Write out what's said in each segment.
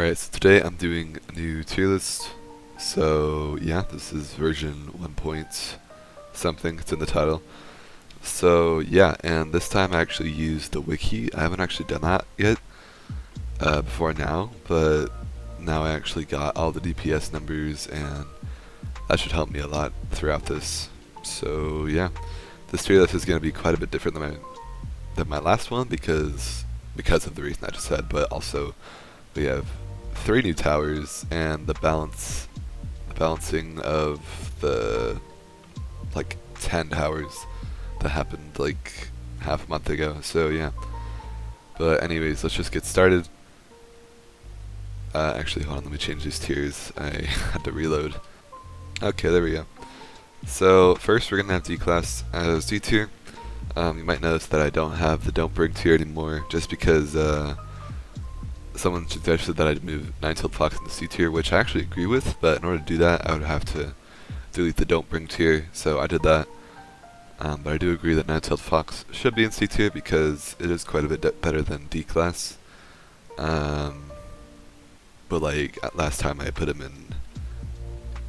Alright, so today I'm doing a new tier list. So yeah, this is version 1 point something, it's in the title. So yeah, and this time I actually used the wiki. I haven't actually done that yet before now, but now I actually got all the DPS numbers and that should help me a lot throughout this. So yeah, this tier list is going to be quite a bit different than my last one because of the reason I just said, but also we have 3 new towers and the balancing of the like 10 towers that happened like half a month ago. So yeah. But anyways, let's just get started. Actually, hold on, let me change these tiers. I had to reload. Okay, there we go. So first we're gonna have D class as D tier. You might notice that I don't have the don't bring tier anymore, just because someone suggested that I'd move Nine-Tailed Fox into C tier, which I actually agree with, but in order to do that, I would have to delete the don't bring tier, so I did that. But I do agree that Nine-Tailed Fox should be in C tier because it is quite a bit better than D class. But like last time I put him in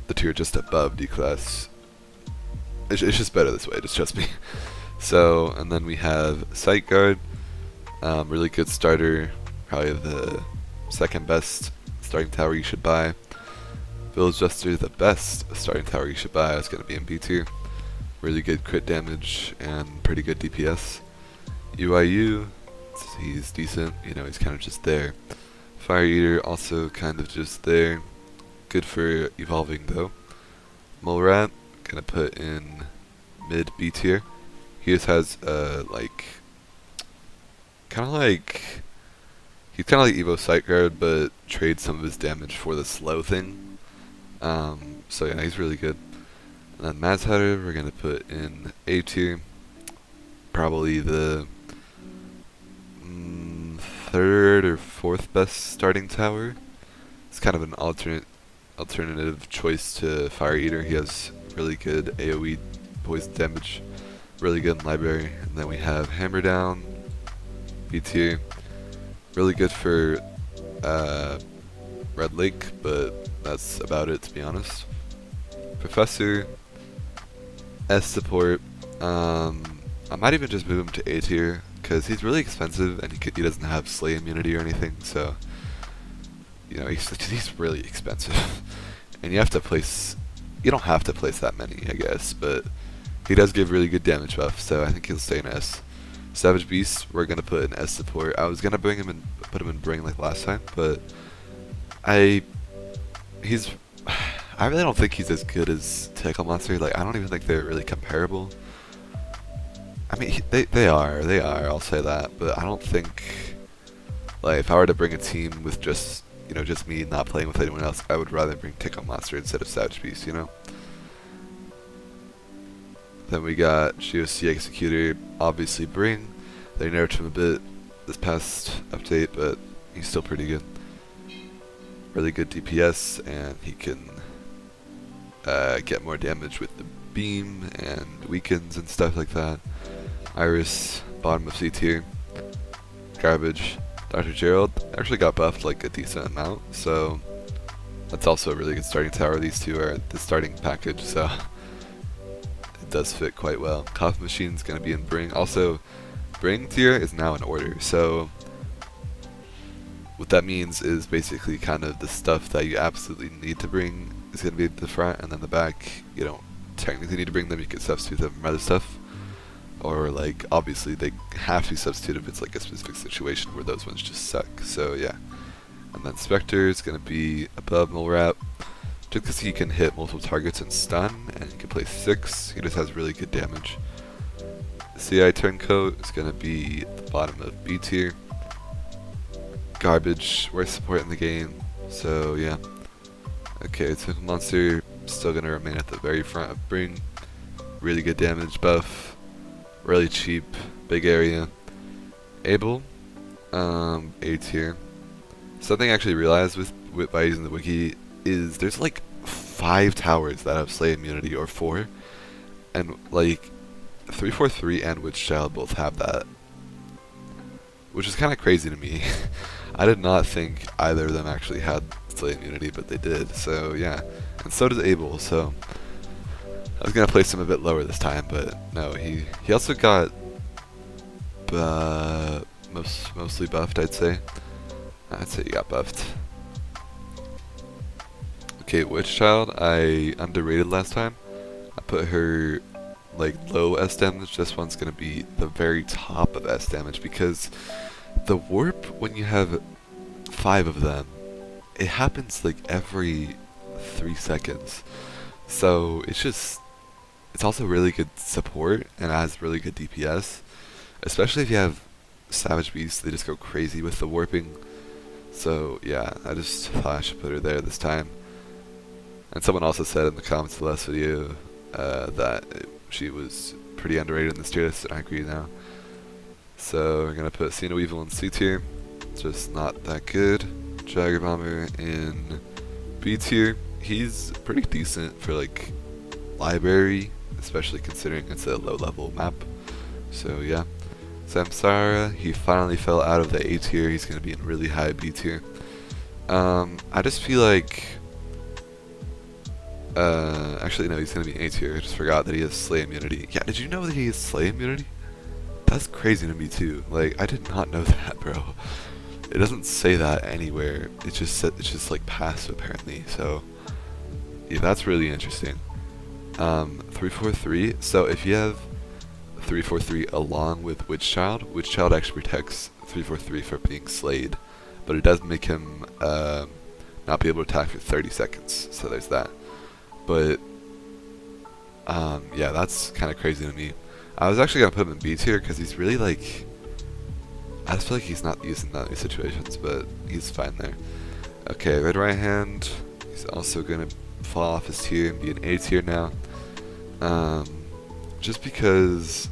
the tier just above D class. It's just better this way, just trust me. So, and then we have Sight Guard, really good starter, probably the second best starting tower you should buy. Village Jester, the best starting tower you should buy, is going to be in B tier. Really good crit damage and pretty good DPS. UIU, he's decent, you know, he's kind of just there. Fire Eater, also kind of just there. Good for evolving though. Mole Rat, gonna put in mid B tier. He just has like he's kind of like Evo Sight Guard, but trades some of his damage for the slow thing. So yeah, he's really good. And then Maz Hatter, we're gonna put in A tier. Probably the third or fourth best starting tower. It's kind of an alternative choice to Fire Eater. He has really good AoE poison damage, really good in library. And then we have Hammer Down, B tier. Really good for Red Lake, but that's about it to be honest. Professor, S support. I might even just move him to A tier because he's really expensive and he doesn't have slay immunity or anything. So you know he's really expensive, and you have to place. You don't have to place that many, I guess, but he does give really good damage buff. So I think he'll stay in S. Savage Beast, we're gonna put in S support. I was gonna put him in Bring like last time, but I really don't think he's as good as Tickle Monster. Like I don't even think they're really comparable. I mean they are. I'll say that, but I don't think like if I were to bring a team with just me not playing with anyone else, I would rather bring Tickle Monster instead of Savage Beast. You know. Then we got GOC Executor, obviously Bring. They nerfed him a bit this past update, but he's still pretty good. Really good DPS, and he can get more damage with the beam and weakens and stuff like that. Iris, bottom of C tier. Garbage. Dr. Gerald actually got buffed like a decent amount, so that's also a really good starting tower. These two are the starting package, so does fit quite well. Coffee Machine's gonna be in Bring. Also, Bring tier is now in order, so what that means is basically kind of the stuff that you absolutely need to bring is gonna be at the front, and then the back you don't technically need to bring them. You can substitute them from other stuff, or like obviously they have to be substituted if it's like a specific situation where those ones just suck. So yeah, and then Spectre is gonna be above Mole Rat. Just because he can hit multiple targets and stun, and he can play 6, he just has really good damage. CI Turncoat is going to be at the bottom of B tier. Garbage, worst support in the game, so yeah. Okay, Tickle Monster still going to remain at the very front of Bring. Really good damage buff, really cheap, big area. Abel, A tier. Something I actually realized by using the wiki is there's like 5 towers that have slay immunity, or 4, and like 343 and Witch Child both have that, which is kind of crazy to me. I did not think either of them actually had Slay immunity, but they did. So yeah, and so does Abel. So I was gonna place him a bit lower this time, but no. He also got mostly buffed. I'd say he got buffed. Okay, Witch Child, I underrated last time. I put her like low S damage. This one's gonna be the very top of S damage because the warp, when you have 5 of them, it happens like every 3 seconds. So it's also really good support and has really good DPS, especially if you have Savage Beasts. They just go crazy with the warping. So yeah, I just thought I should put her there this time. And someone also said in the comments of the last video that she was pretty underrated in this tier list, and I agree now. So we're gonna put Cena Weevil in C tier, just not that good. Jagger Bomber in B tier. He's pretty decent for like library, especially considering it's a low level map. So yeah. Samsara, he finally fell out of the A tier. He's gonna be in really high B tier. I just feel like actually no, he's gonna be in A tier. I just forgot that he has Slay immunity. Yeah, did you know that he has Slay immunity? That's crazy to me too. Like, I did not know that, bro. It doesn't say that anywhere. It's just like passive apparently. So yeah, that's really interesting. 343. So if you have 343 along with Witch Child actually protects 343 from being slayed, but it does make him not be able to attack for 30 seconds. So there's that. But yeah, that's kind of crazy to me. I was actually gonna put him in B tier because he's really like, I just feel like he's not used in that many situations, but he's fine there. Okay, Red Right Hand, he's also gonna fall off his tier and be an A tier now. Just because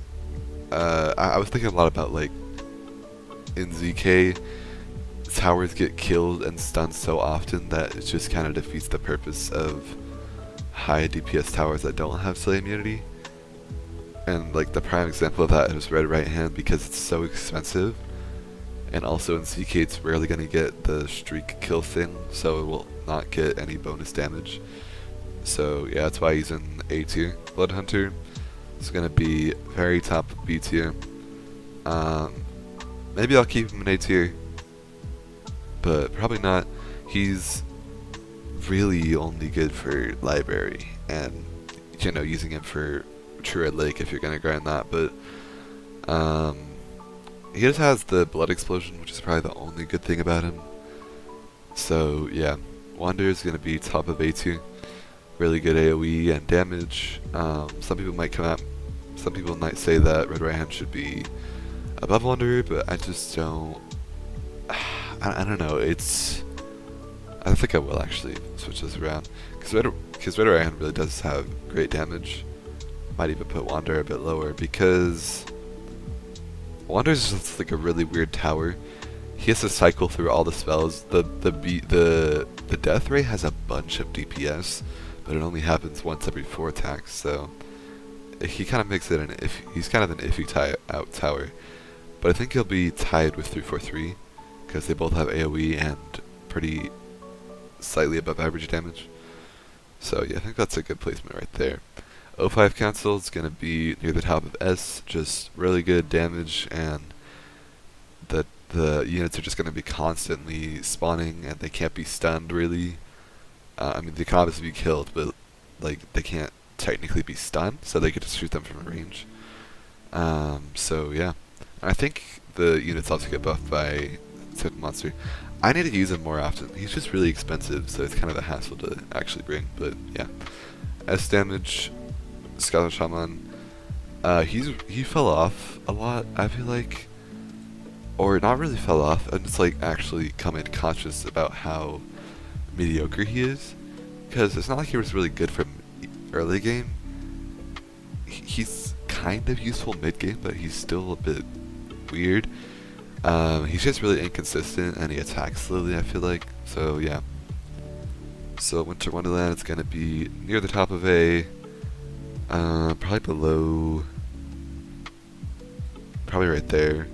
I was thinking a lot about like in ZK, towers get killed and stunned so often that it just kind of defeats the purpose of high DPS towers that don't have Slay immunity. And like the prime example of that is Red Right Hand, because it's so expensive, and also in ZK it's rarely going to get the streak kill thing, so it will not get any bonus damage. So yeah, that's why he's in A tier. Blood Hunter is going to be very top of B tier. Maybe I'll keep him in A tier, but probably not. He's really only good for library, and you know, using him for True Red Lake if you're gonna grind that. But he just has the Blood Explosion, which is probably the only good thing about him. So yeah, Wander is gonna be top of A tier. Really good AoE and damage. Some people might say that Red Right Hand should be above Wanderer, but I just don't. I don't know. I think I will actually switch this around because Red Right Hand really does have great damage. Might even put Wanderer a bit lower because Wanderer's just like a really weird tower. He has to cycle through all the spells. The death ray has a bunch of DPS, but it only happens once every 4 attacks. So he kind of makes it he's kind of an iffy out tower. But I think he'll be tied with 343 because they both have AoE and pretty slightly above average damage. So yeah, I think that's a good placement right there. 05 Council is going to be near the top of S, just really good damage, and the units are just going to be constantly spawning, and they can't be stunned really. I mean, they can obviously be killed, but like they can't technically be stunned, so they could just shoot them from a range. So yeah, I think the units also get buffed by Token Monster. I need to use him more often. He's just really expensive, so it's kind of a hassle to actually bring. But yeah, S damage, Scholar Shaman. He fell off a lot, I feel like, or not really fell off. I'm just like actually coming conscious about how mediocre he is, because it's not like he was really good from early game. He's kind of useful mid game, but he's still a bit weird. He's just really inconsistent, and he attacks slowly, I feel like. So yeah. So Winter Wonderland is going to be near the top of A, probably below, probably right there.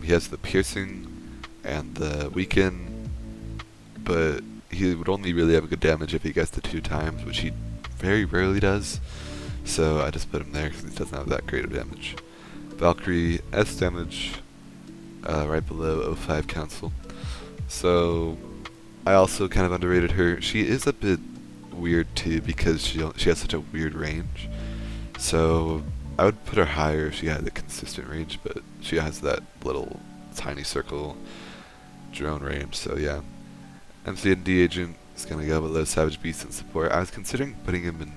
He has the piercing, and the weaken, but he would only really have good damage if he gets to 2 times, which he very rarely does. So I just put him there because he doesn't have that great of damage. Valkyrie, S damage, right below O5 Council. So I also kind of underrated her. She is a bit weird too because she has such a weird range. So I would put her higher if she had a consistent range, but she has that little tiny circle drone range. So yeah, MC&D agent is gonna go below Savage Beast and support. I was considering putting him in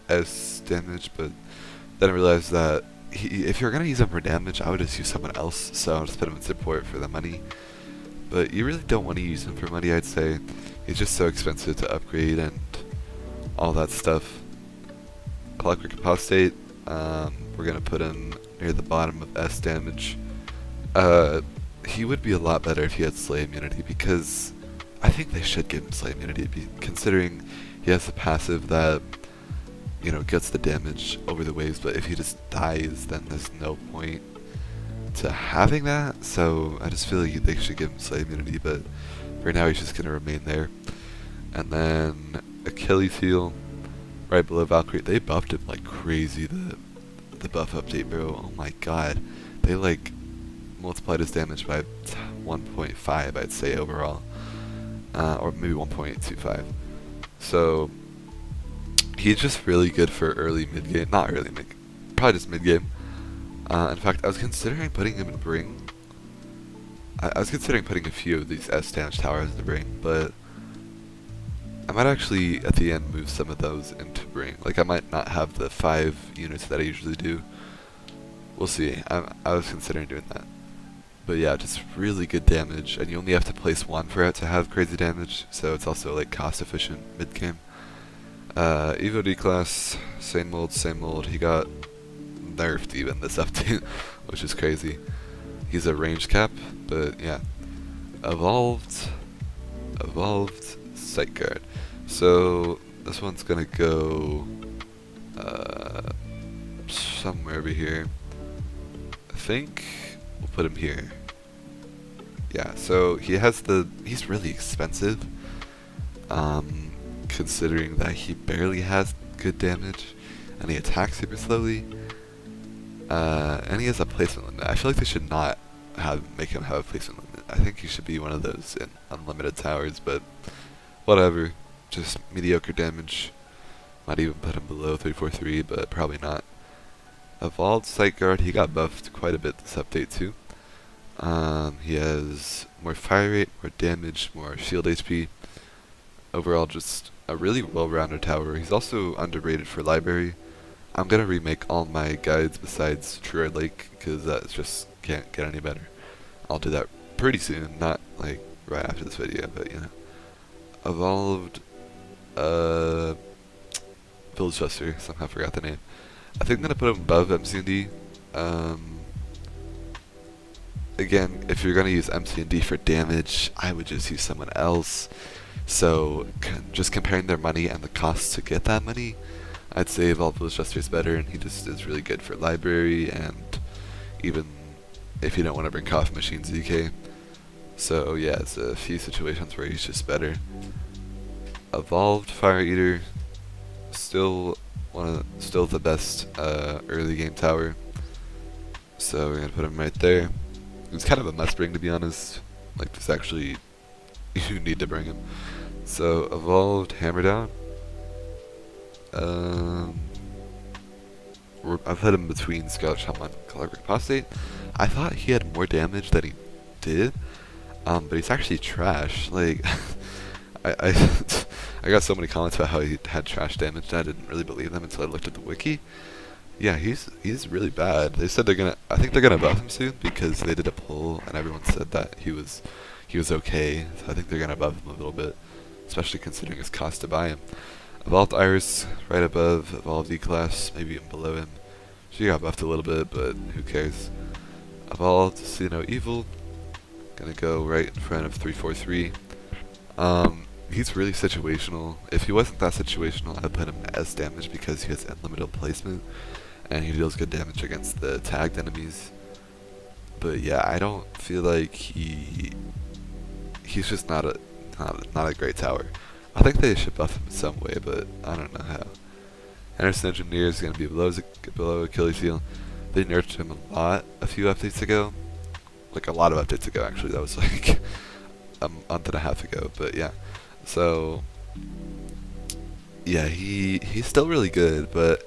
S damage, but then I realized that if you're gonna use him for damage, I would just use someone else. So I'll just put him in support for the money. But you really don't want to use him for money, I'd say. He's just so expensive to upgrade and all that stuff. Clockwork Apostate, we're gonna put him near the bottom of S damage. He would be a lot better if he had Slay immunity, because I think they should give him Slay immunity, considering he has a passive that, you know, gets the damage over the waves, but if he just dies, then there's no point to having that. So I just feel like they should give him Slay immunity, but for now he's just gonna remain there. And then Achilles heel, right below Valkyrie. They buffed him like crazy, the buff update, bro. Oh my god. They like multiplied his damage by 1.5, I'd say, overall. Or maybe 1.25. So he's just really good for early mid game. Not early mid, probably just mid game. In fact, I was considering putting him in Bring. I was considering putting a few of these S damage towers into Bring, but I might actually at the end move some of those into Bring. Like I might not have the 5 units that I usually do. We'll see. I was considering doing that. But yeah, just really good damage, and you only have to place 1 for it to have crazy damage, so it's also like cost efficient mid game. Evo D class, same mold, same mold. He got nerfed even this update, which is crazy. He's a range cap, but yeah. Evolved, Sight Guard. So this one's gonna go somewhere over here. I think we'll put him here. Yeah, so he's really expensive, considering that he barely has good damage, and he attacks super slowly, and he has a placement limit. I feel like they should not make him have a placement limit. I think he should be one of those in unlimited towers, but whatever. Just mediocre damage. Might even put him below 343, but probably not. Evolved Sight Guard, he got buffed quite a bit this update too. He has more fire rate, more damage, more shield HP. Overall, just a really well-rounded tower. He's also underrated for library. I'm gonna remake all my guides besides True Lake, because that just can't get any better. I'll do that pretty soon, not like right after this video, but you know. Evolved Village Buster, somehow forgot the name. I think I'm gonna put him above MC&D. Again, if you're gonna use MC&D for damage, I would just use someone else. So just comparing their money and the cost to get that money, I'd say Evolved Village Buster is better, and he just is really good for library, and even if you don't want to bring coffee machine ZK. So yeah, it's a few situations where he's just better. Evolved Fire Eater, still the best early game tower. So we're gonna put him right there. It's kind of a must bring, to be honest. Like this actually, you need to bring him. So Evolved Hammer Down. I've put him between Scarlet Shaman and Clockwork Apostate. I thought he had more damage than he did, but he's actually trash. Like I got so many comments about how he had trash damage, and I didn't really believe them until I looked at the wiki. Yeah, he's really bad. They said I think they're gonna buff him soon, because they did a poll and everyone said that he was okay. So I think they're gonna buff him a little bit, especially considering his cost to buy him. Evolved Iris, right above Evolved E-Class, maybe even below him. She got buffed a little bit, but who cares. Evolved See No Evil, gonna go right in front of 343. He's really situational. If he wasn't that situational, I'd put him as damage, because he has unlimited placement, and he deals good damage against the tagged enemies. But yeah, I don't feel like he's just not a great tower. I think they should buff him in some way, but I don't know how. Anderson Engineer is going to be below Achilles heel. They nerfed him a lot a few updates ago. Like a lot of updates ago, actually. That was like a month and a half ago. But yeah, so yeah, he's still really good, but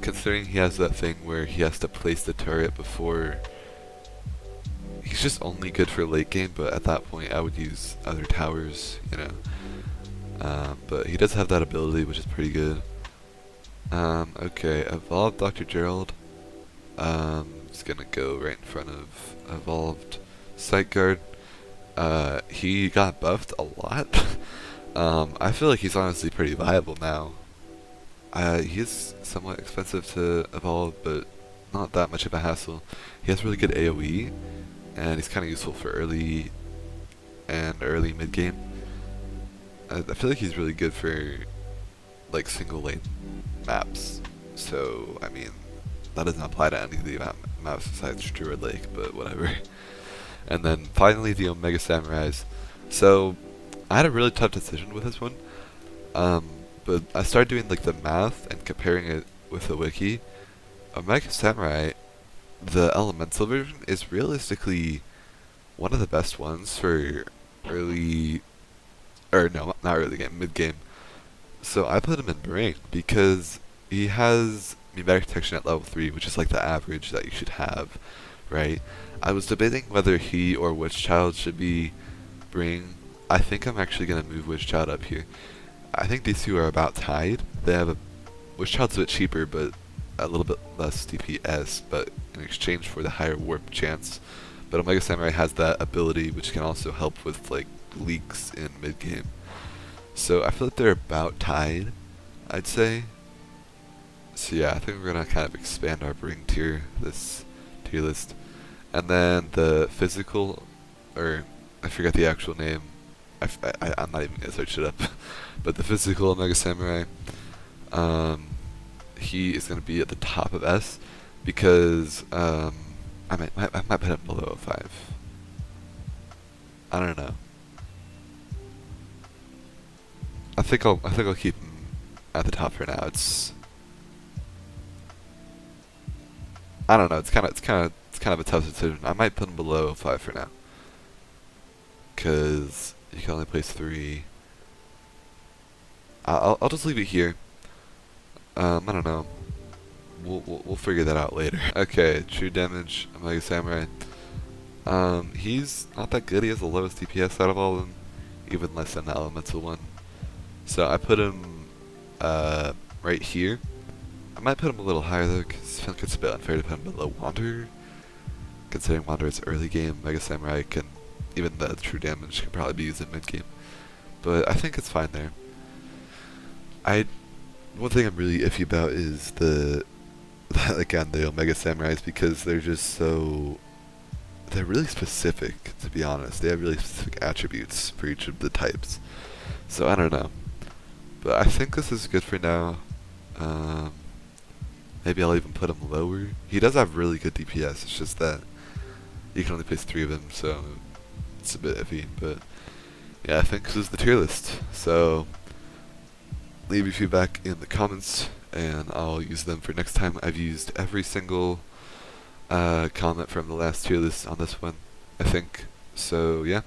considering he has that thing where he has to place the turret before, he's just only good for late game. But at that point, I would use other towers, you know. But he does have that ability, which is pretty good. Okay, evolved Dr. Gerald. He's gonna go right in front of evolved Sight Guard. He got buffed a lot. I feel like he's honestly pretty viable now. He's somewhat expensive to evolve, but not that much of a hassle. He has really good AoE, and he's kind of useful for early and early mid game. I feel like he's really good for like single lane maps. So I mean, that doesn't apply to any of the maps besides Druid Lake, but whatever. And then finally the Omega Samurais. So I had a really tough decision with this one. But I started doing like the math and comparing it with the wiki. Omega Samurai, the elemental version, is realistically one of the best ones for early, or no, not early game, mid game. So I put him in Brain because he has pneumatic detection at level 3, which is like the average that you should have, right? I was debating whether he or Witch Child should be Brain. I think I'm actually going to move Witch Child up here. I think these two are about tied. They have a Witch Child's a bit cheaper, but a little bit less DPS, but in exchange for the higher warp chance. But Omega Samurai has that ability, which can also help with like leaks in mid game. So I feel like they're about tied, I'd say. So yeah, I think we're gonna kind of expand our Bring tier list. And then the physical, or I forget the actual name. I'm not even gonna search it up. But the physical Omega Samurai, he is gonna be at the top of S because I might put him below 5. I don't know. I think I'll keep him at the top for now. I don't know. It's kind of a tough decision. I might put him below 5 for now, cause you can only place 3. I'll just leave it here. I don't know. We'll figure that out later. Okay, true damage, Omega Samurai. He's not that good. He has the lowest DPS out of all of them, even less than the elemental one. So I put him right here. I might put him a little higher though, because I feel like it's a bit unfair to put him below Wanderer. Considering Wanderer's early game, Mega Samurai can, even the true damage can probably be used in mid game. But I think it's fine there. One thing I'm really iffy about is the Omega Samurais, because they're really specific, to be honest. They have really specific attributes for each of the types. So I don't know. But I think this is good for now. Maybe I'll even put him lower. He does have really good DPS, it's just that you can only place 3 of him, so it's a bit iffy. But yeah, I think this is the tier list. So leave your feedback in the comments, and I'll use them for next time. I've used every single comment from the last tier list on this one, I think. So yeah,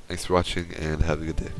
thanks for watching, and have a good day.